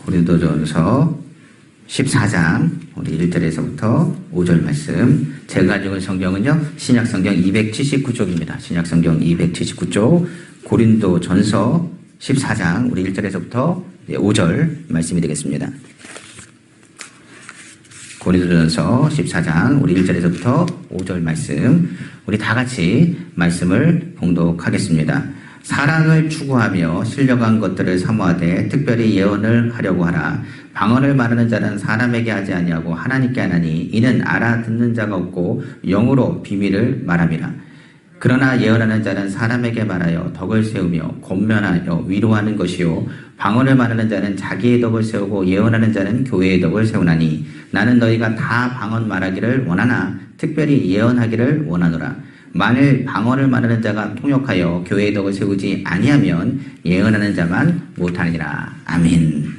고린도전서 14장 우리 1절에서부터 5절 말씀. 제가 가지고 있는 성경은요, 신약성경 279쪽입니다. 신약성경 279쪽 고린도전서 14장 우리 1절에서부터 5절 말씀이 되겠습니다. 고린도전서 14장 우리 1절에서부터 5절 말씀, 우리 다 같이 말씀을 봉독하겠습니다. 사랑을 추구하며 신령한 것들을 사모하되 특별히 예언을 하려고 하라. 방언을 말하는 자는 사람에게 하지 아니하고 하나님께 하나니 이는 알아듣는 자가 없고 영으로 비밀을 말함이라. 그러나 예언하는 자는 사람에게 말하여 덕을 세우며 권면하여 위로하는 것이요 방언을 말하는 자는 자기의 덕을 세우고 예언하는 자는 교회의 덕을 세우나니 나는 너희가 다 방언 말하기를 원하나 특별히 예언하기를 원하노라. 만일 방언을 말하는 자가 통역하여 교회의 덕을 세우지 아니하면 예언하는 자만 못하느니라. 아멘.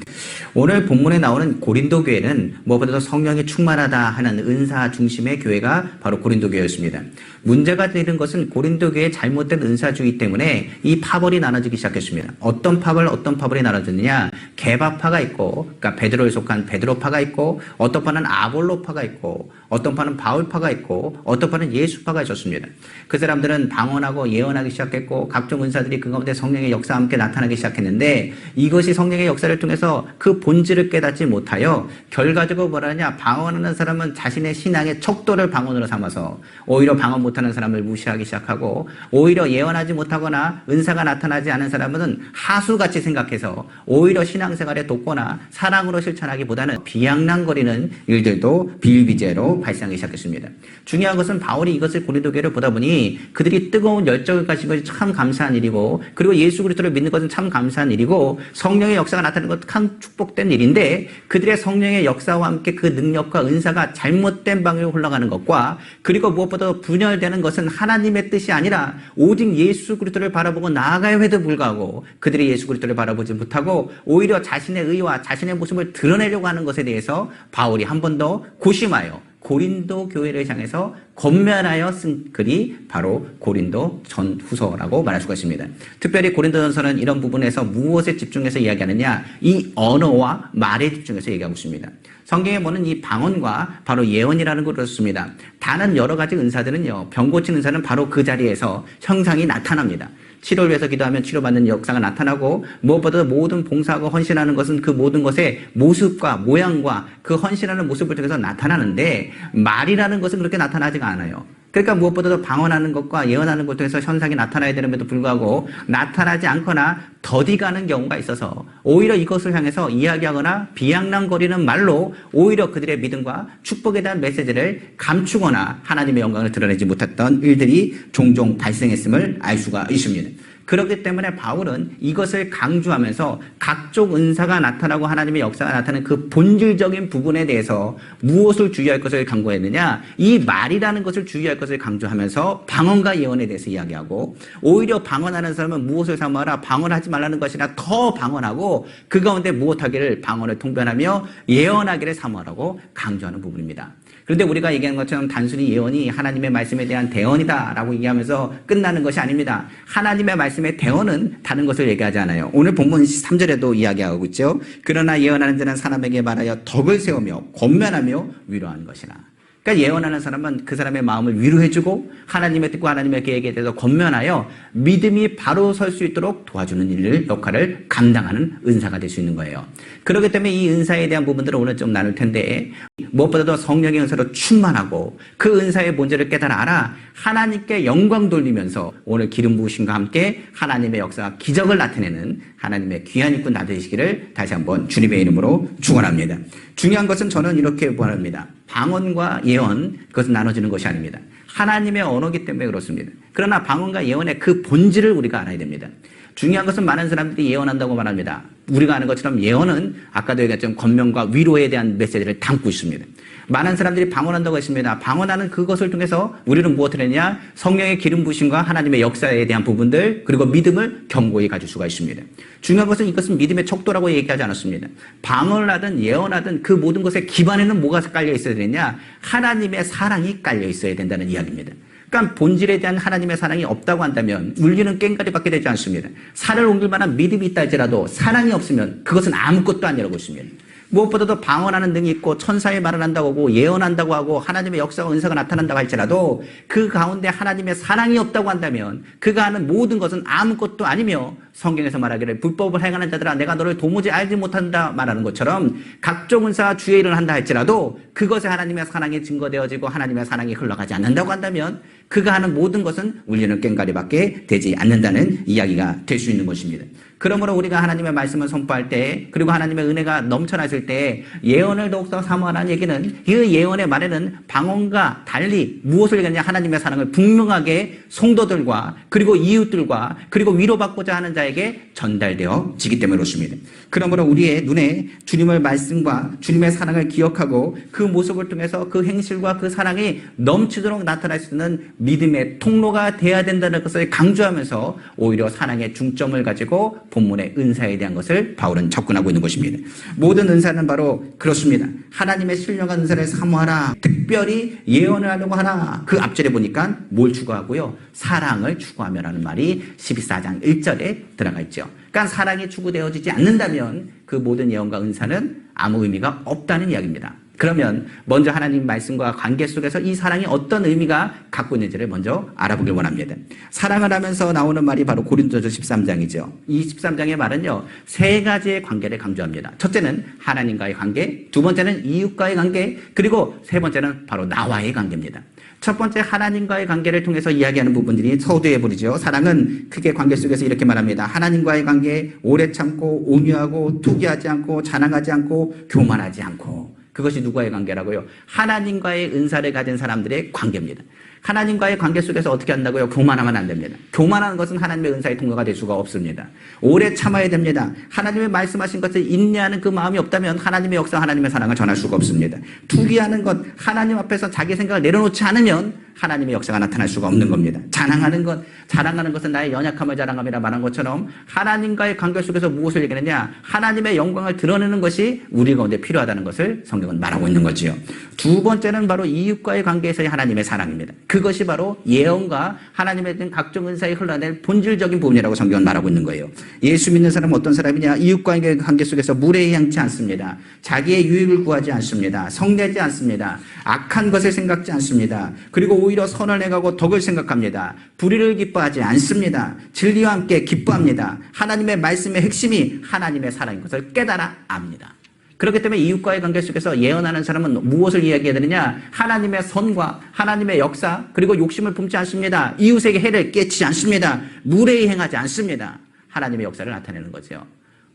오늘 본문에 나오는 고린도 교회는 무엇보다도 성령이 충만하다 하는 은사 중심의 교회가 바로 고린도 교회였습니다. 문제가 되는 것은 고린도 교회의 잘못된 은사주의 때문에 이 파벌이 나눠지기 시작했습니다. 어떤 파벌이 나눠졌느냐? 개바파가 있고, 그러니까 베드로에 속한 베드로파가 있고, 어떤 파는 아볼로파가 있고, 어떤 파는 바울파가 있고, 어떤 파는 예수파가 있었습니다. 그 사람들은 방언하고 예언하기 시작했고, 각종 은사들이 그 가운데 성령의 역사와 함께 나타나기 시작했는데, 이것이 성령의 역사를 통해서 그 본질을 깨닫지 못하여 결과적으로 뭐라냐, 방언하는 사람은 자신의 신앙의 척도를 방언으로 삼아서 오히려 방언 못하는 사람을 무시하기 시작하고, 오히려 예언하지 못하거나 은사가 나타나지 않은 사람은 하수같이 생각해서 오히려 신앙생활에 돕거나 사랑으로 실천하기보다는 비양랑거리는 일들도 비일비재로 발생하기 시작했습니다. 중요한 것은 바울이 이것을 고린도 교회를 보다 보니 그들이 뜨거운 열정을 가진 것이 참 감사한 일이고, 그리고 예수 그리스도를 믿는 것은 참 감사한 일이고, 성령의 역사가 나타나는 것도 참 축복된 일인데, 그들의 성령의 역사와 함께 그 능력과 은사가 잘못된 방향으로 흘러가는 것과, 그리고 무엇보다 분열되는 것은 하나님의 뜻이 아니라 오직 예수 그리스도를 바라보고 나아가야 해도 불구하고 그들이 예수 그리스도를 바라보지 못하고 오히려 자신의 의와 자신의 모습을 드러내려고 하는 것에 대해서 바울이 한 번 더 고심하여 고린도 교회를 향해서 권면하여 쓴 글이 바로 고린도 전후서라고 말할 수가 있습니다. 특별히 고린도전서는 이런 부분에서 무엇에 집중해서 이야기하느냐, 이 언어와 말에 집중해서 얘기하고 있습니다. 성경에 보는 이 방언과 바로 예언이라는 걸 그렇습니다. 다른 여러 가지 은사들은요, 병 고치는 은사는 바로 그 자리에서 형상이 나타납니다. 치료를 위해서 기도하면 치료받는 역사가 나타나고, 무엇보다 모든 봉사하고 헌신하는 것은 그 모든 것의 모습과 모양과 그 헌신하는 모습을 통해서 나타나는데, 말이라는 것은 그렇게 나타나지가 않아요. 그러니까 무엇보다도 방언하는 것과 예언하는 것을 통해서 현상이 나타나야 되는데도 불구하고 나타나지 않거나 더디가는 경우가 있어서 오히려 이것을 향해서 이야기하거나 비양랑거리는 말로 오히려 그들의 믿음과 축복에 대한 메시지를 감추거나 하나님의 영광을 드러내지 못했던 일들이 종종 발생했음을 알 수가 있습니다. 그렇기 때문에 바울은 이것을 강조하면서 각종 은사가 나타나고 하나님의 역사가 나타나는 그 본질적인 부분에 대해서 무엇을 주의할 것을 강조했느냐, 이 말이라는 것을 주의할 것을 강조하면서 방언과 예언에 대해서 이야기하고, 오히려 방언하는 사람은 무엇을 사모하라, 방언하지 말라는 것이나 더 방언하고 그 가운데 무엇하기를 방언을 통변하며 예언하기를 사모하라고 강조하는 부분입니다. 그런데 우리가 얘기하는 것처럼 단순히 예언이 하나님의 말씀에 대한 대언이다라고 얘기하면서 끝나는 것이 아닙니다. 하나님의 말씀의 대언은 다른 것을 얘기하지 않아요. 오늘 본문 3절에도 이야기하고 있죠. 그러나 예언하는 자는 사람에게 말하여 덕을 세우며 권면하며 위로하는 것이라. 그러니까 예언하는 사람은 그 사람의 마음을 위로해주고 하나님의 뜻과 하나님의 계획에 대해서 권면하여 믿음이 바로 설 수 있도록 도와주는 역할을 감당하는 은사가 될 수 있는 거예요. 그렇기 때문에 이 은사에 대한 부분들을 오늘 좀 나눌 텐데, 무엇보다도 성령의 은사로 충만하고 그 은사의 본질을 깨달아 알아 하나님께 영광 돌리면서 오늘 기름 부으심과 함께 하나님의 역사가 기적을 나타내는 하나님의 귀한 일꾼 나되시기를 다시 한번 주님의 이름으로 축원합니다. 중요한 것은 저는 이렇게 보합니다. 방언과 예언, 그것은 나눠지는 것이 아닙니다. 하나님의 언어이기 때문에 그렇습니다. 그러나 방언과 예언의 그 본질을 우리가 알아야 됩니다. 중요한 것은 많은 사람들이 예언한다고 말합니다. 우리가 아는 것처럼 예언은 아까도 얘기했지만 권면과 위로에 대한 메시지를 담고 있습니다. 많은 사람들이 방언한다고 했습니다. 방언하는 그것을 통해서 우리는 무엇을 했냐? 성령의 기름 부으심과 하나님의 역사에 대한 부분들, 그리고 믿음을 견고히 가질 수가 있습니다. 중요한 것은 이것은 믿음의 척도라고 얘기하지 않았습니다. 방언을 하든 예언하든 그 모든 것의 기반에는 뭐가 깔려 있어야 되느냐? 하나님의 사랑이 깔려 있어야 된다는 이야기입니다. 그러니까 본질에 대한 하나님의 사랑이 없다고 한다면 물리는 꽹과리밖에 되지 않습니다. 산을 옮길 만한 믿음이 있다 할지라도 사랑이 없으면 그것은 아무것도 아니라고 했습니다. 무엇보다도 방언하는 능이 있고 천사의 말을 한다고 하고 예언한다고 하고 하나님의 역사와 은사가 나타난다고 할지라도 그 가운데 하나님의 사랑이 없다고 한다면 그가 하는 모든 것은 아무것도 아니며 성경에서 말하기를 불법을 행하는 자들아 내가 너를 도무지 알지 못한다 말하는 것처럼 각종 은사와 주의 일을 한다 할지라도 그것에 하나님의 사랑이 증거되어지고 하나님의 사랑이 흘러가지 않는다고 한다면 그가 하는 모든 것은 울리는 꽹과리밖에 되지 않는다는 이야기가 될 수 있는 것입니다. 그러므로 우리가 하나님의 말씀을 선포할 때 그리고 하나님의 은혜가 넘쳐났을 때 예언을 더욱더 사모하라는 얘기는 그 예언의 말에는 방언과 달리 무엇을 얘기하냐 하나님의 사랑을 분명하게 성도들과 그리고 이웃들과 그리고 위로받고자 하는 자에게 전달되어지기 때문에 그렇습니다. 그러므로 우리의 눈에 주님의 말씀과 주님의 사랑을 기억하고 그 모습을 통해서 그 행실과 그 사랑이 넘치도록 나타날 수 있는 믿음의 통로가 돼야 된다는 것을 강조하면서 오히려 사랑의 중점을 가지고 본문의 은사에 대한 것을 바울은 접근하고 있는 것입니다. 모든 은사는 바로 그렇습니다. 하나님의 신령한 은사를 사모하라. 특별히 예언을 하려고 하라. 그 앞절에 보니까 뭘 추구하고요? 사랑을 추구하며라는 말이 12장 1절에 들어가 있죠. 그러니까 사랑이 추구되어지지 않는다면 그 모든 예언과 은사는 아무 의미가 없다는 이야기입니다. 그러면 먼저 하나님 말씀과 관계 속에서 이 사랑이 어떤 의미가 갖고 있는지를 먼저 알아보길 원합니다. 사랑을 하면서 나오는 말이 바로 고린도서 13장이죠. 이 13장의 말은요, 세 가지의 관계를 강조합니다. 첫째는 하나님과의 관계, 두 번째는 이웃과의 관계, 그리고 세 번째는 바로 나와의 관계입니다. 첫 번째 하나님과의 관계를 통해서 이야기하는 부분들이 서두에 보이죠. 사랑은 크게 관계 속에서 이렇게 말합니다. 하나님과의 관계, 오래 참고 온유하고 투기하지 않고 자랑하지 않고 교만하지 않고. 그것이 누구와의 관계라고요? 하나님과의 은사를 가진 사람들의 관계입니다. 하나님과의 관계 속에서 어떻게 한다고요? 교만하면 안 됩니다. 교만하는 것은 하나님의 은사의 통로가 될 수가 없습니다. 오래 참아야 됩니다. 하나님의 말씀하신 것을 인내하는 그 마음이 없다면 하나님의 역사, 하나님의 사랑을 전할 수가 없습니다. 투기하는 것, 하나님 앞에서 자기 생각을 내려놓지 않으면 하나님의 역사가 나타날 수가 없는 겁니다. 자랑하는 것은 나의 연약함을 자랑함이라 말한 것처럼 하나님과의 관계 속에서 무엇을 얘기하느냐? 하나님의 영광을 드러내는 것이 우리 가운데 필요하다는 것을 성경은 말하고 있는 거지요. 두 번째는 바로 이웃과의 관계에서의 하나님의 사랑입니다. 그것이 바로 예언과 하나님에 대한 각종 은사에 흘러낼 본질적인 부분이라고 성경은 말하고 있는 거예요. 예수 믿는 사람은 어떤 사람이냐? 이웃과의 관계 속에서 무례히 행치 않습니다. 자기의 유익을 구하지 않습니다. 성내지 않습니다. 악한 것을 생각지 않습니다. 그리고 오히려 선을 행하고 덕을 생각합니다. 불의를 기뻐하지 않습니다. 진리와 함께 기뻐합니다. 하나님의 말씀의 핵심이 하나님의 사랑인 것을 깨달아 압니다. 그렇기 때문에 이웃과의 관계 속에서 예언하는 사람은 무엇을 이야기해야 되느냐? 하나님의 선과 하나님의 역사, 그리고 욕심을 품지 않습니다. 이웃에게 해를 끼치지 않습니다. 무례히 행하지 않습니다. 하나님의 역사를 나타내는 거죠.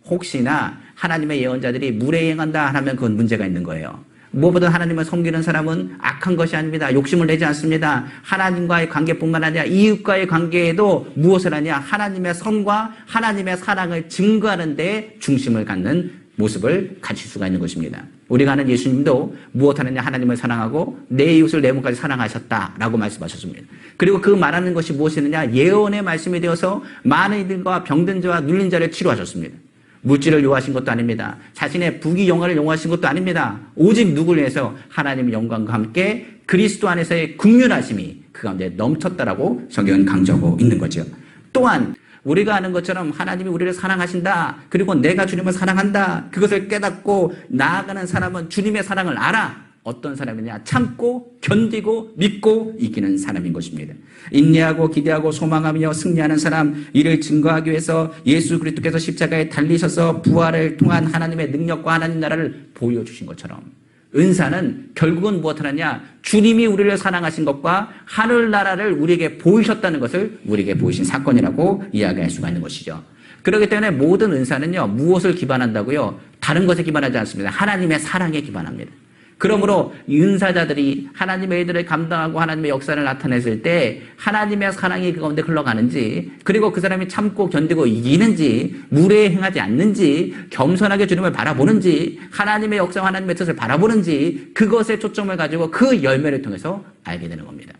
혹시나 하나님의 예언자들이 무례히 행한다 하면 그건 문제가 있는 거예요. 무엇보다 하나님을 섬기는 사람은 악한 것이 아닙니다. 욕심을 내지 않습니다. 하나님과의 관계뿐만 아니라 이웃과의 관계에도 무엇을 하냐? 하나님의 선과 하나님의 사랑을 증거하는 데 중심을 갖는 모습을 가질 수가 있는 것입니다. 우리가 아는 예수님도 무엇하느냐? 하나님을 사랑하고 내 이웃을 내 몸까지 사랑하셨다라고 말씀하셨습니다. 그리고 그 말하는 것이 무엇이느냐? 예언의 말씀이 되어서 많은 이들과 병든 자와 눌린 자를 치료하셨습니다. 물질을 요하신 것도 아닙니다. 자신의 부귀 영화를 요하신 것도 아닙니다. 오직 누구를 위해서 하나님의 영광과 함께 그리스도 안에서의 긍휼하심이 그 가운데 넘쳤다라고 성경은 강조하고 있는 거죠. 또한 우리가 아는 것처럼 하나님이 우리를 사랑하신다. 그리고 내가 주님을 사랑한다. 그것을 깨닫고 나아가는 사람은 주님의 사랑을 알아. 어떤 사람이냐? 참고 견디고 믿고 이기는 사람인 것입니다. 인내하고 기대하고 소망하며 승리하는 사람, 이를 증거하기 위해서 예수 그리스도께서 십자가에 달리셔서 부활을 통한 하나님의 능력과 하나님 나라를 보여주신 것처럼 은사는 결국은 무엇하느냐? 주님이 우리를 사랑하신 것과 하늘나라를 우리에게 보이셨다는 것을 우리에게 보이신 사건이라고 이야기할 수가 있는 것이죠. 그렇기 때문에 모든 은사는요, 무엇을 기반한다고요? 다른 것에 기반하지 않습니다. 하나님의 사랑에 기반합니다. 그러므로 은사자들이 하나님의 일들을 감당하고 하나님의 역사를 나타냈을 때 하나님의 사랑이 그 가운데 흘러가는지, 그리고 그 사람이 참고 견디고 이기는지, 무례에 행하지 않는지, 겸손하게 주님을 바라보는지, 하나님의 역사와 하나님의 뜻을 바라보는지, 그것에 초점을 가지고 그 열매를 통해서 알게 되는 겁니다.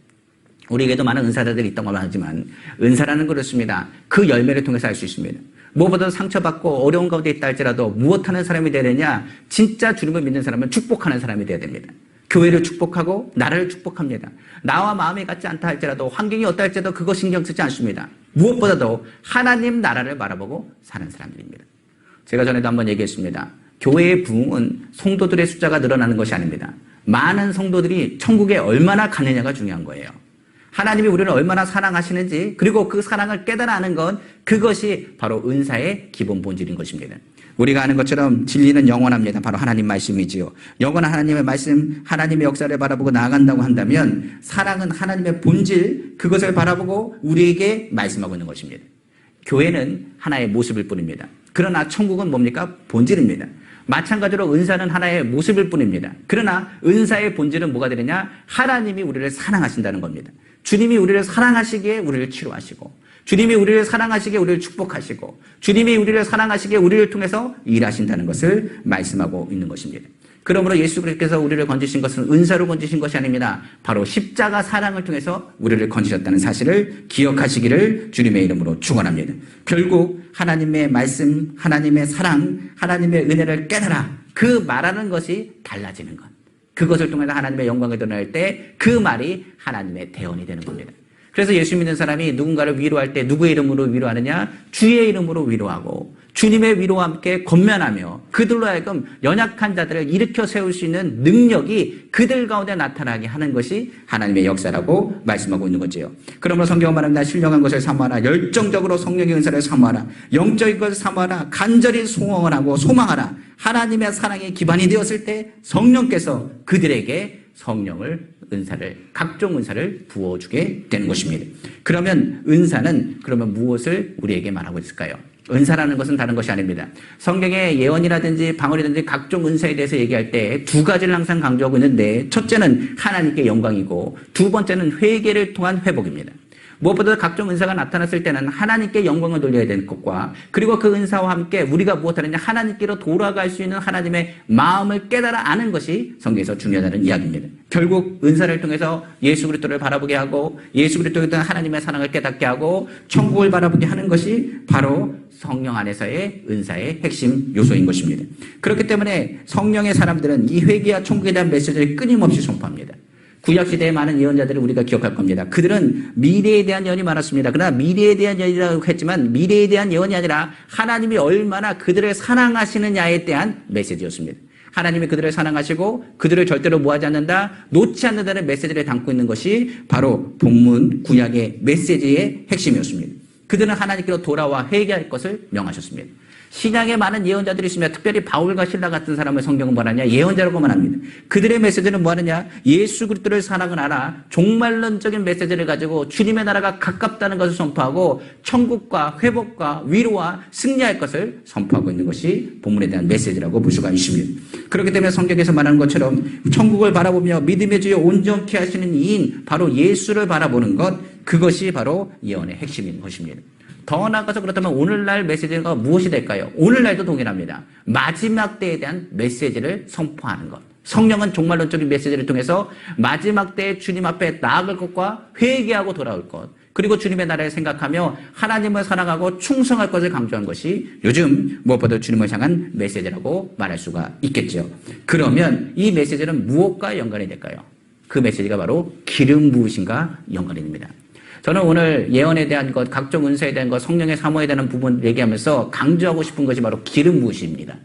우리에게도 많은 은사자들이 있다고 말하지만 은사라는 그렇습니다. 그 열매를 통해서 알 수 있습니다. 무엇보다 상처받고 어려운 가운데 있다 할지라도 무엇하는 사람이 되느냐? 진짜 주님을 믿는 사람은 축복하는 사람이 되어야 됩니다. 교회를 축복하고 나라를 축복합니다. 나와 마음이 같지 않다 할지라도 환경이 어떠 할지라도 그거 신경 쓰지 않습니다. 무엇보다도 하나님 나라를 바라보고 사는 사람들입니다. 제가 전에도 한번 얘기했습니다. 교회의 부흥은 성도들의 숫자가 늘어나는 것이 아닙니다. 많은 성도들이 천국에 얼마나 가느냐가 중요한 거예요. 하나님이 우리를 얼마나 사랑하시는지 그리고 그 사랑을 깨달아 아는 건 그것이 바로 은사의 기본 본질인 것입니다. 우리가 아는 것처럼 진리는 영원합니다. 바로 하나님 말씀이지요. 영원한 하나님의 말씀, 하나님의 역사를 바라보고 나아간다고 한다면 사랑은 하나님의 본질, 그것을 바라보고 우리에게 말씀하고 있는 것입니다. 교회는 하나의 모습일 뿐입니다. 그러나 천국은 뭡니까? 본질입니다. 마찬가지로 은사는 하나의 모습일 뿐입니다. 그러나 은사의 본질은 뭐가 되느냐? 하나님이 우리를 사랑하신다는 겁니다. 주님이 우리를 사랑하시기에 우리를 치료하시고 주님이 우리를 사랑하시기에 우리를 축복하시고 주님이 우리를 사랑하시기에 우리를 통해서 일하신다는 것을 말씀하고 있는 것입니다. 그러므로 예수 그리스도께서 우리를 건지신 것은 은사로 건지신 것이 아닙니다. 바로 십자가 사랑을 통해서 우리를 건지셨다는 사실을 기억하시기를 주님의 이름으로 축원합니다. 결국 하나님의 말씀, 하나님의 사랑, 하나님의 은혜를 깨달아 그 말하는 것이 달라지는 것. 그것을 통해서 하나님의 영광을 드러낼 때 그 말이 하나님의 대언이 되는 겁니다. 그래서 예수 믿는 사람이 누군가를 위로할 때 누구의 이름으로 위로하느냐? 주의 이름으로 위로하고 주님의 위로와 함께 권면하며 그들로 하여금 연약한 자들을 일으켜 세울 수 있는 능력이 그들 가운데 나타나게 하는 것이 하나님의 역사라고 말씀하고 있는 거지요. 그러므로 성경은 말합니다. 신령한 것을 사모하라. 열정적으로 성령의 은사를 사모하라. 영적인 것을 사모하라. 간절히 소원을 하고 소망하라. 하나님의 사랑이 기반이 되었을 때 성령께서 그들에게 성령을 은사를 각종 은사를 부어주게 되는 것입니다. 그러면 은사는 그러면 무엇을 우리에게 말하고 있을까요? 은사라는 것은 다른 것이 아닙니다. 성경의 예언이라든지 방언이라든지 각종 은사에 대해서 얘기할 때 두 가지를 항상 강조하고 있는데 첫째는 하나님께 영광이고 두 번째는 회개를 통한 회복입니다. 무엇보다 각종 은사가 나타났을 때는 하나님께 영광을 돌려야 되는 것과 그리고 그 은사와 함께 우리가 무엇하느냐 하나님께로 돌아갈 수 있는 하나님의 마음을 깨달아 아는 것이 성경에서 중요하다는 이야기입니다. 결국 은사를 통해서 예수 그리스도를 바라보게 하고 예수 그리스도에 대한 하나님의 사랑을 깨닫게 하고 천국을 바라보게 하는 것이 바로 성령 안에서의 은사의 핵심 요소인 것입니다. 그렇기 때문에 성령의 사람들은 이 회개와 천국에 대한 메시지를 끊임없이 선포합니다. 구약시대의 많은 예언자들을 우리가 기억할 겁니다. 그들은 미래에 대한 예언이 많았습니다. 그러나 미래에 대한 예언이라고 했지만 미래에 대한 예언이 아니라 하나님이 얼마나 그들을 사랑하시느냐에 대한 메시지였습니다. 하나님이 그들을 사랑하시고 그들을 절대로 모하지 않는다, 놓지 않는다는 메시지를 담고 있는 것이 바로 본문 구약의 메시지의 핵심이었습니다. 그들은 하나님께로 돌아와 회개할 것을 명하셨습니다. 신약에 많은 예언자들이 있으며 특별히 바울과 실라 같은 사람을 성경은 뭐하냐? 예언자라고만 합니다. 그들의 메시지는 뭐하느냐? 예수 그리스도를 사랑을 알아 종말론적인 메시지를 가지고 주님의 나라가 가깝다는 것을 선포하고 천국과 회복과 위로와 승리할 것을 선포하고 있는 것이 본문에 대한 메시지라고 볼 수가 있습니다. 그렇기 때문에 성경에서 말하는 것처럼 천국을 바라보며 믿음의 주여 온전케 하시는 이인 바로 예수를 바라보는 것, 그것이 바로 예언의 핵심인 것입니다. 더 나아가서 그렇다면 오늘날 메시지가 무엇이 될까요? 오늘날도 동일합니다. 마지막 때에 대한 메시지를 선포하는 것. 성령은 종말론적인 메시지를 통해서 마지막 때에 주님 앞에 나아갈 것과 회개하고 돌아올 것, 그리고 주님의 나라를 생각하며 하나님을 사랑하고 충성할 것을 강조한 것이 요즘 무엇보다 주님을 향한 메시지라고 말할 수가 있겠죠. 그러면 이 메시지는 무엇과 연관이 될까요? 그 메시지가 바로 기름 부으심과 연관이 됩니다. 저는 오늘 예언에 대한 것, 각종 은사에 대한 것, 성령의 사모에 대한 부분 얘기하면서 강조하고 싶은 것이 바로 기름 부으심입니다.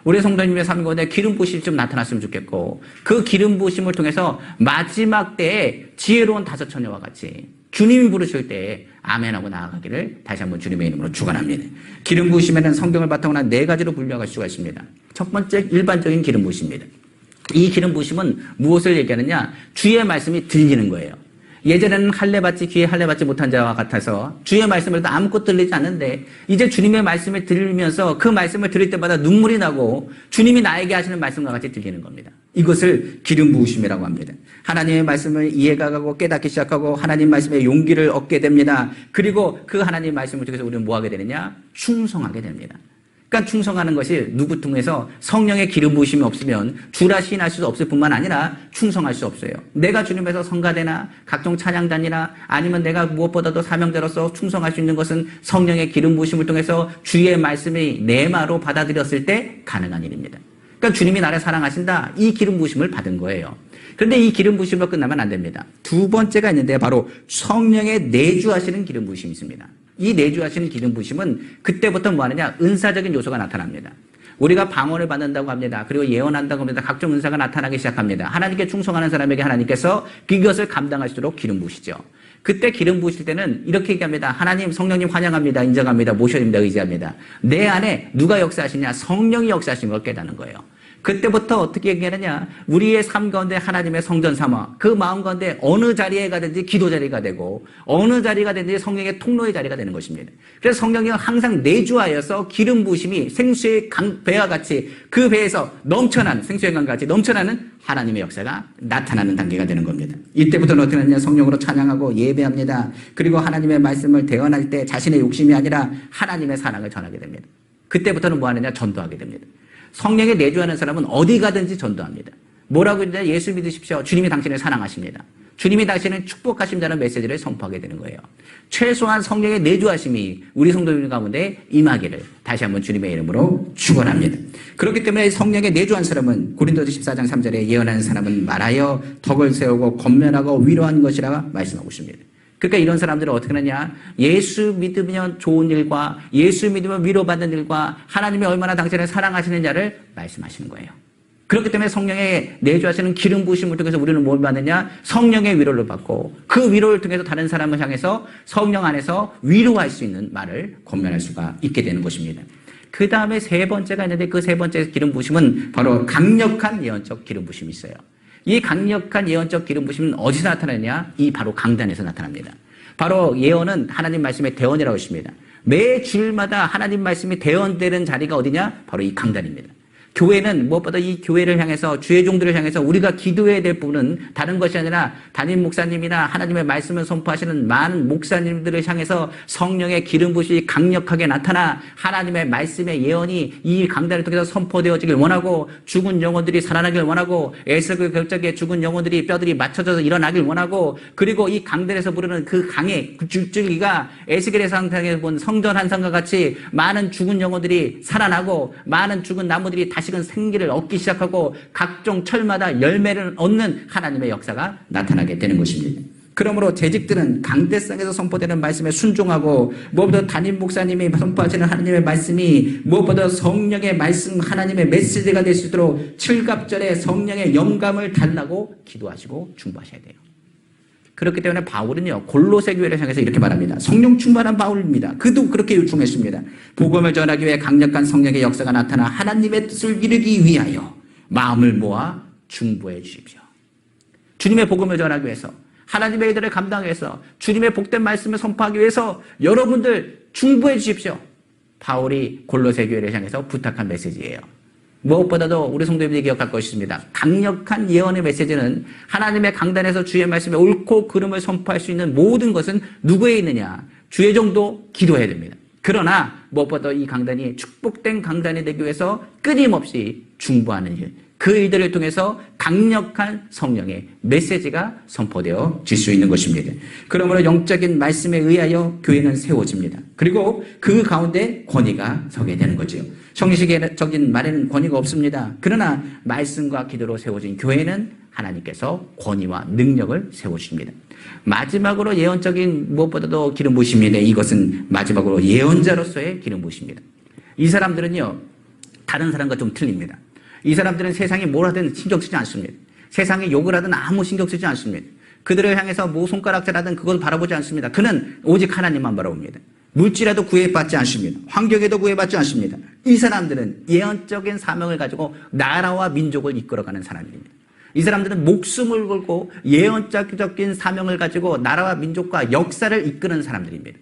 우리 성도님의 삶 가운데 기름 부으심이 좀 나타났으면 좋겠고 그 기름 부으심을 통해서 마지막 때에 지혜로운 다섯 처녀와 같이 주님이 부르실 때에 아멘하고 나아가기를 다시 한번 주님의 이름으로 축원합니다. 기름 부으심에는 성경을 바탕으로 한 네 가지로 분류할 수가 있습니다. 첫 번째 일반적인 기름 부으심입니다. 이 기름 부으심은 무엇을 얘기하느냐? 주의 말씀이 들리는 거예요. 예전에는 할례받지 귀에 할례받지 못한 자와 같아서 주의 말씀을 아무것도 들리지 않는데 이제 주님의 말씀을 들으면서 그 말씀을 들을 때마다 눈물이 나고 주님이 나에게 하시는 말씀과 같이 들리는 겁니다. 이것을 기름 부으심이라고 합니다. 하나님의 말씀을 이해가 가고 깨닫기 시작하고 하나님 말씀에 용기를 얻게 됩니다. 그리고 그 하나님 말씀을 통해서 우리는 뭐 하게 되느냐? 충성하게 됩니다. 그러니까 충성하는 것이 누구 통해서 성령의 기름 부으심이 없으면 주라 시인할 수 없을 뿐만 아니라 충성할 수 없어요. 내가 주님에서 성가대나 각종 찬양단이나 아니면 내가 무엇보다도 사명자로서 충성할 수 있는 것은 성령의 기름 부으심을 통해서 주의 말씀이 내 마로 받아들였을 때 가능한 일입니다. 그러니까 주님이 나를 사랑하신다. 이 기름 부으심을 받은 거예요. 그런데 이 기름 부으심으로 끝나면 안 됩니다. 두 번째가 있는데 바로 성령의 내주하시는 기름 부으심이 있습니다. 이 내주하시는 기름 부으심은 그때부터 뭐 하느냐? 은사적인 요소가 나타납니다. 우리가 방언을 받는다고 합니다. 그리고 예언한다고 합니다. 각종 은사가 나타나기 시작합니다. 하나님께 충성하는 사람에게 하나님께서 그것을 감당할 수 있도록 기름 부으시죠. 그때 기름 부으실 때는 이렇게 얘기합니다. 하나님, 성령님 환영합니다. 인정합니다. 모셔입니다. 의지합니다. 내 안에 누가 역사하시냐? 성령이 역사하시는 걸 깨닫는 거예요. 그때부터 어떻게 얘기하느냐? 우리의 삶 가운데 하나님의 성전 삼아 그 마음 가운데 어느 자리에 가든지 기도 자리가 되고 어느 자리가 되든지 성령의 통로의 자리가 되는 것입니다. 그래서 성령이 항상 내주하여서 기름 부으심이 생수의 배와 같이 그 배에서 넘쳐나는 생수의 강과 같이 넘쳐나는 하나님의 역사가 나타나는 단계가 되는 겁니다. 이때부터는 어떻게 하느냐? 성령으로 찬양하고 예배합니다. 그리고 하나님의 말씀을 대언할 때 자신의 욕심이 아니라 하나님의 사랑을 전하게 됩니다. 그때부터는 뭐 하느냐? 전도하게 됩니다. 성령에 내주하는 사람은 어디 가든지 전도합니다. 뭐라고 했냐? 예수 믿으십시오. 주님이 당신을 사랑하십니다. 주님이 당신을 축복하신다는 메시지를 선포하게 되는 거예요. 최소한 성령의 내주하심이 우리 성도들 가운데 임하기를 다시 한번 주님의 이름으로 축원합니다. 그렇기 때문에 성령의 내주한 사람은 고린도서 14장 3절에 예언하는 사람은 말하여 덕을 세우고 권면하고 위로한 것이라 말씀하고 있습니다. 그러니까 이런 사람들은 어떻게 하느냐? 예수 믿으면 좋은 일과 예수 믿으면 위로받는 일과 하나님이 얼마나 당신을 사랑하시느냐를 말씀하시는 거예요. 그렇기 때문에 성령의 내주하시는 기름 부으심을 통해서 우리는 뭘 받느냐? 성령의 위로를 받고 그 위로를 통해서 다른 사람을 향해서 성령 안에서 위로할 수 있는 말을 권면할 수가 있게 되는 것입니다. 그 다음에 세 번째가 있는데 그 세 번째 기름 부으심은 바로 강력한 예언적 기름 부으심이 있어요. 이 강력한 예언적 기름 부으심은 어디서 나타나느냐? 이 바로 강단에서 나타납니다. 바로 예언은 하나님 말씀의 대언이라고 했습니다. 매 주일마다 하나님 말씀이 대언되는 자리가 어디냐? 바로 이 강단입니다. 교회는 무엇보다 이 교회를 향해서 주의 종들을 향해서 우리가 기도해야 될 부분은 다른 것이 아니라 담임 목사님이나 하나님의 말씀을 선포하시는 많은 목사님들을 향해서 성령의 기름 부으심이 강력하게 나타나 하나님의 말씀의 예언이 이 강단을 통해서 선포되어지길 원하고 죽은 영혼들이 살아나길 원하고 에스겔 격작에 죽은 영혼들이 뼈들이 맞춰져서 일어나길 원하고 그리고 이 강단에서 부르는 그 강의 그 줄줄기가 에스겔의 상상에 본 성전 한상과 같이 많은 죽은 영혼들이 살아나고 많은 죽은 나무들이 다시금 생기를 얻기 시작하고 각종 철마다 열매를 얻는 하나님의 역사가 나타나게 되는 것입니다. 그러므로 재직들은 강대상에서 선포되는 말씀에 순종하고 무엇보다 담임 목사님이 선포하시는 하나님의 말씀이 무엇보다 성령의 말씀 하나님의 메시지가 될 수 있도록 칠갑절에 성령의 영감을 달라고 기도하시고 중보하셔야 돼요. 그렇기 때문에 바울은요 골로새 교회를 향해서 이렇게 말합니다. 성령 충만한 바울입니다. 그도 그렇게 요청했습니다. 복음을 전하기 위해 강력한 성령의 역사가 나타나 하나님의 뜻을 이루기 위하여 마음을 모아 중보해 주십시오. 주님의 복음을 전하기 위해서 하나님의 일들을 감당하기 위해서 주님의 복된 말씀을 선포하기 위해서 여러분들 중보해 주십시오. 바울이 골로새 교회를 향해서 부탁한 메시지예요. 무엇보다도 우리 성도님들이 기억할 것입니다. 강력한 예언의 메시지는 하나님의 강단에서 주의 말씀에 옳고 그름을 선포할 수 있는 모든 것은 누구에 있느냐? 주의 종도 기도해야 됩니다. 그러나 무엇보다 이 강단이 축복된 강단이 되기 위해서 끊임없이 중보하는 일, 그 일들을 통해서 강력한 성령의 메시지가 선포되어 질 수 있는 것입니다. 그러므로 영적인 말씀에 의하여 교회는 세워집니다. 그리고 그 가운데 권위가 서게 되는 거죠. 형식적인 말에는 권위가 없습니다. 그러나 말씀과 기도로 세워진 교회는 하나님께서 권위와 능력을 세워주십니다. 마지막으로 예언적인 무엇보다도 기름 부으심인데 이것은 마지막으로 예언자로서의 기름 부으심입니다. 이 사람들은요 다른 사람과 좀 틀립니다. 이 사람들은 세상이 뭘 하든 신경 쓰지 않습니다. 세상이 욕을 하든 아무 신경 쓰지 않습니다. 그들을 향해서 뭐 손가락질하든 그걸 바라보지 않습니다. 그는 오직 하나님만 바라봅니다. 물질에도 구애받지 않습니다. 환경에도 구애받지 않습니다. 이 사람들은 예언적인 사명을 가지고 나라와 민족을 이끌어가는 사람들입니다. 이 사람들은 목숨을 걸고 예언적인 사명을 가지고 나라와 민족과 역사를 이끄는 사람들입니다.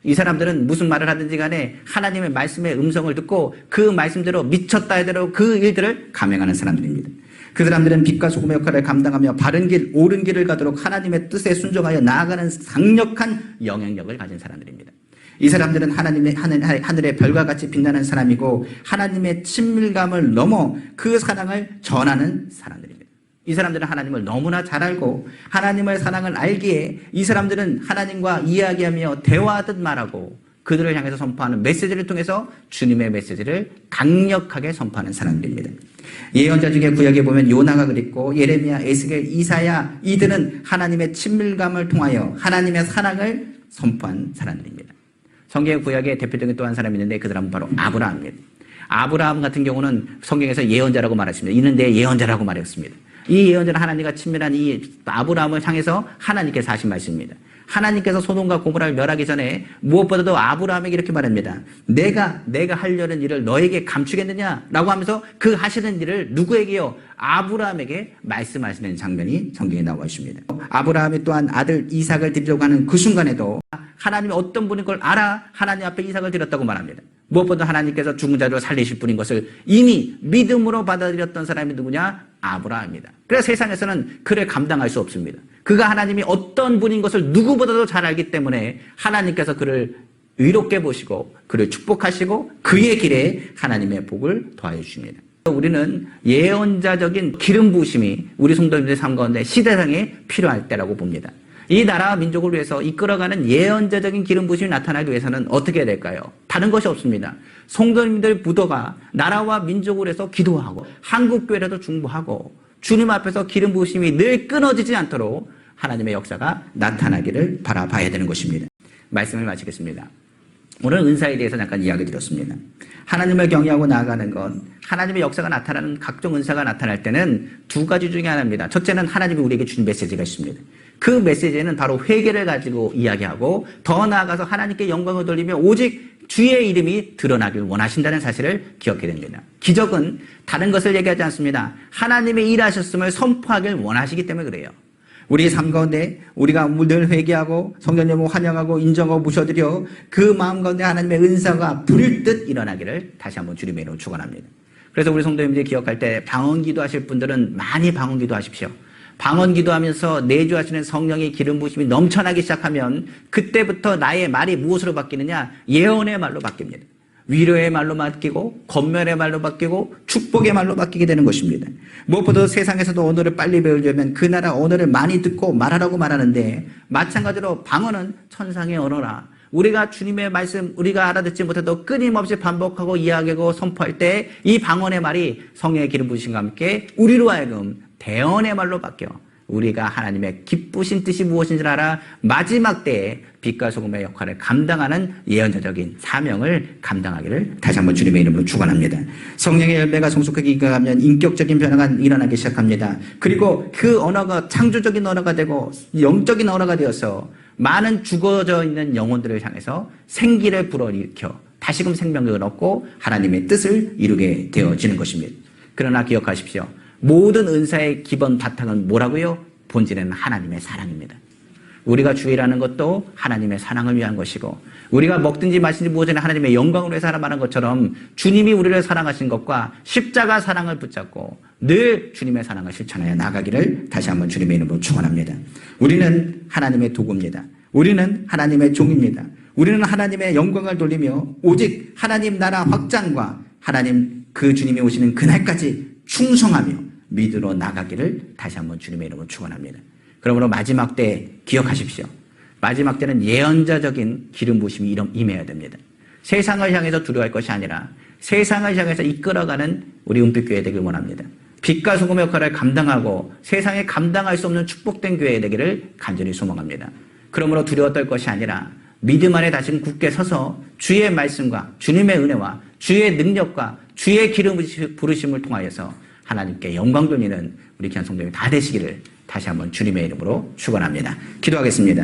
이 사람들은 무슨 말을 하든지 간에 하나님의 말씀의 음성을 듣고 그 말씀대로 미쳤다 해대로 그 일들을 감행하는 사람들입니다. 그 사람들은 빛과 소금의 역할을 감당하며 바른 길, 옳은 길을 가도록 하나님의 뜻에 순종하여 나아가는 강력한 영향력을 가진 사람들입니다. 이 사람들은 하나님의 하늘의 별과 같이 빛나는 사람이고 하나님의 친밀감을 넘어 그 사랑을 전하는 사람들입니다. 이 사람들은 하나님을 너무나 잘 알고 하나님의 사랑을 알기에 이 사람들은 하나님과 이야기하며 대화하듯 말하고 그들을 향해서 선포하는 메시지를 통해서 주님의 메시지를 강력하게 선포하는 사람들입니다. 예언자 중에 구약에 보면 요나가 그랬고 예레미야, 에스겔, 이사야, 이들은 하나님의 친밀감을 통하여 하나님의 사랑을 선포한 사람들입니다. 성경 구약에 대표적인 또 한 사람이 있는데 그 사람은 바로 아브라함입니다. 아브라함 같은 경우는 성경에서 예언자라고 말했습니다. 이는 내 예언자라고 말했습니다. 이 예언자는 하나님과 친밀한 이 아브라함을 향해서 하나님께서 하신 말씀입니다. 하나님께서 소돔과 고모라를 멸하기 전에 무엇보다도 아브라함에게 이렇게 말합니다. 내가 하려는 일을 너에게 감추겠느냐? 라고 하면서 그 하시는 일을 누구에게요? 아브라함에게 말씀하시는 장면이 성경에 나와 있습니다. 아브라함이 또한 아들 이삭을 드리려고 하는 그 순간에도 하나님이 어떤 분인 걸 알아 하나님 앞에 이삭을 드렸다고 말합니다. 무엇보다 하나님께서 죽은 자를 살리실 분인 것을 이미 믿음으로 받아들였던 사람이 누구냐? 아브라함입니다. 그래서 세상에서는 그를 감당할 수 없습니다. 그가 하나님이 어떤 분인 것을 누구보다도 잘 알기 때문에 하나님께서 그를 의롭게 보시고 그를 축복하시고 그의 길에 하나님의 복을 더하여 주십니다. 우리는 예언자적인 기름 부으심이 우리 성도님들의 삶 가운데 시대상에 필요할 때라고 봅니다. 이 나라와 민족을 위해서 이끌어가는 예언자적인 기름 부으심이 나타나기 위해서는 어떻게 해야 될까요? 다른 것이 없습니다. 성도님들 부도가 나라와 민족을 위해서 기도하고 한국교회라도 중보하고 주님 앞에서 기름 부으심이 늘 끊어지지 않도록 하나님의 역사가 나타나기를 바라봐야 되는 것입니다. 말씀을 마치겠습니다. 오늘 은사에 대해서 잠깐 이야기 드렸습니다. 하나님을 경외하고 나아가는 것, 하나님의 역사가 나타나는 각종 은사가 나타날 때는 두 가지 중에 하나입니다. 첫째는 하나님이 우리에게 주신 메시지가 있습니다. 그 메시지는 바로 회개를 가지고 이야기하고 더 나아가서 하나님께 영광을 돌리며 오직 주의 이름이 드러나길 원하신다는 사실을 기억해야 됩니다. 기적은 다른 것을 얘기하지 않습니다. 하나님의 일하셨음을 선포하길 원하시기 때문에 그래요. 우리 삶 가운데 우리가 늘 회개하고 성령님을 환영하고 인정하고 모셔드려 그 마음 가운데 하나님의 은사가 불일 일어나기를 다시 한번 주님의 이름으로 축원합니다. 그래서 우리 성도님들이 기억할 때 방언 기도하실 분들은 많이 방언 기도하십시오. 방언 기도하면서 내주하시는 성령의 기름 부으심이 넘쳐나기 시작하면 그때부터 나의 말이 무엇으로 바뀌느냐? 예언의 말로 바뀝니다. 위로의 말로 바뀌고 권면의 말로 바뀌고 축복의 말로 바뀌게 되는 것입니다. 무엇보다 세상에서도 언어를 빨리 배우려면 그 나라 언어를 많이 듣고 말하라고 말하는데 마찬가지로 방언은 천상의 언어라. 우리가 주님의 말씀 우리가 알아듣지 못해도 끊임없이 반복하고 이야기하고 선포할 때 이 방언의 말이 성령의 기름 부으심과 함께 우리로 하여금 대언의 말로 바뀌어 우리가 하나님의 기쁘신 뜻이 무엇인지 알아 마지막 때에 빛과 소금의 역할을 감당하는 예언자적인 사명을 감당하기를 다시 한번 주님의 이름으로 축원합니다. 성령의 열매가 성숙하게 익어가면 인격적인 변화가 일어나기 시작합니다. 그리고 그 언어가 창조적인 언어가 되고 영적인 언어가 되어서 많은 죽어져 있는 영혼들을 향해서 생기를 불어일으켜 다시금 생명력을 얻고 하나님의 뜻을 이루게 되어지는 것입니다. 그러나 기억하십시오. 모든 은사의 기본 바탕은 뭐라고요? 본질은 하나님의 사랑입니다. 우리가 주일하는 것도 하나님의 사랑을 위한 것이고 우리가 먹든지 마시든지 무엇이나 하나님의 영광을 위해서 살아가는 것처럼 주님이 우리를 사랑하신 것과 십자가 사랑을 붙잡고 늘 주님의 사랑을 실천하여 나가기를 다시 한번 주님의 이름으로 축원합니다. 우리는 하나님의 도구입니다. 우리는 하나님의 종입니다. 우리는 하나님의 영광을 돌리며 오직 하나님 나라 확장과 하나님 그 주님이 오시는 그날까지 충성하며 믿으러 나가기를 다시 한번 주님의 이름으로 축원합니다. 그러므로 마지막 때 기억하십시오. 마지막 때는 예언자적인 기름 부으심이 임해야 됩니다. 세상을 향해서 두려워할 것이 아니라 세상을 향해서 이끌어가는 우리 은빛교회 되길 원합니다. 빛과 소금의 역할을 감당하고 세상에 감당할 수 없는 축복된 교회 되기를 간절히 소망합니다. 그러므로 두려워 떨 것이 아니라 믿음 안에 다시 굳게 서서 주의 말씀과 주님의 은혜와 주의 능력과 주의 기름 부으심을 통하여서 하나님께 영광 돌리는 우리 귀한 성도님이 다 되시기를 다시 한번 주님의 이름으로 축원합니다. 기도하겠습니다.